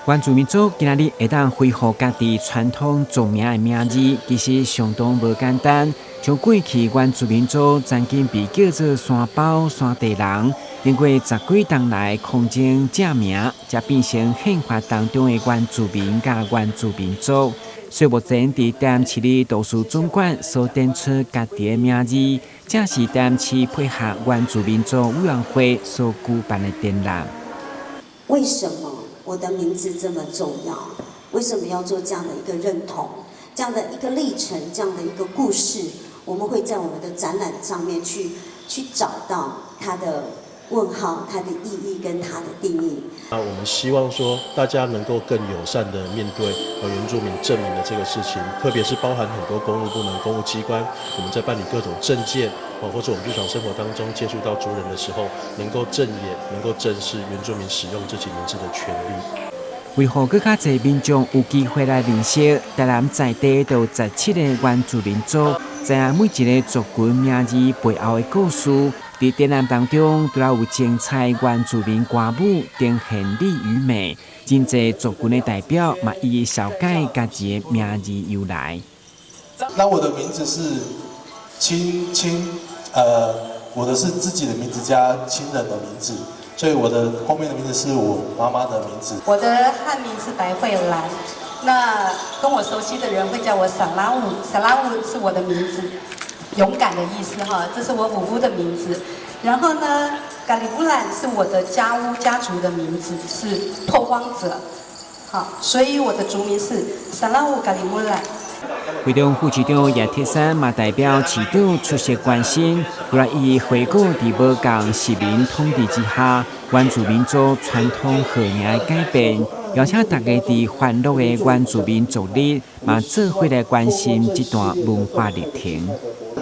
原住民族今仔日会当恢复家己传统族名的名字，其实相当无简单。像过去原住民族曾经被叫做山包、山地人，经过10几冬来空前正名，才变成宪法当中的原住民甲原住民族。所以目前伫台市的图书总馆所展出家己的名字，正是台市配合原住民族委员会所举办的展览。为什么我的名字这么重要？为什么要做这样的一个认同？这样的一个历程，这样的一个故事，我们会在我们的展览上面去找到它的问号、它的意义跟它的定义。我们希望说大家能够更友善的面对原住民证明的这个事情，特别是包含很多公务部门、公务机关，我们在办理各种证件或者我们日常生活当中接触到族人的时候，能够正眼、能够正视原住民使用自己名字的权利。为何更加侪民众有机会来认识台南在地到17个原住民族，知影每一个族群名字背后的故事？在展览当中，除了有精彩原住民歌舞呈现力与美，真侪族群的代表嘛，一一小解家己的名字由来。那我的名字是我的是自己的名字加亲人的名字。所以我的后面的名字是我妈妈的名字。我的汉名是白慧兰，那跟我熟悉的人会叫我萨拉乌，萨拉乌是我的名字，勇敢的意思哈，这是我母夫的名字。然后呢，咖里布兰是我的家族的名字，是拓荒者，好，所以我的族名是萨拉乌咖里布兰。会中副市长叶铁山嘛代表市长出席关心，不然伊回顾伫无共殖民统治之下，原住民族传统贺年的改变，邀请大家伫欢乐的原住民族日，嘛做伙来关心这段文化历程。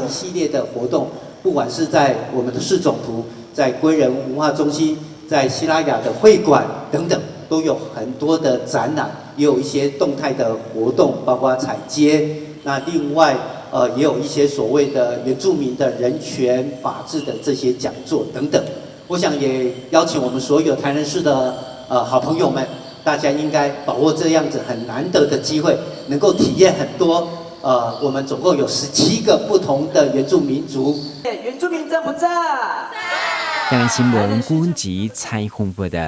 一系列的活动，不管是在我们的市总图，在归人文化中心，在西拉雅的会馆等等，都有很多的展览，也有一些动态的活动，包括踩街。那另外，也有一些所谓的原住民的人权、法治的这些讲座等等。我想也邀请我们所有台南市的好朋友们，大家应该把握这样子很难得的机会，能够体验很多。我们总共有17个不同的原住民族。原住民赞不赞？台南新闻古文集采访报道。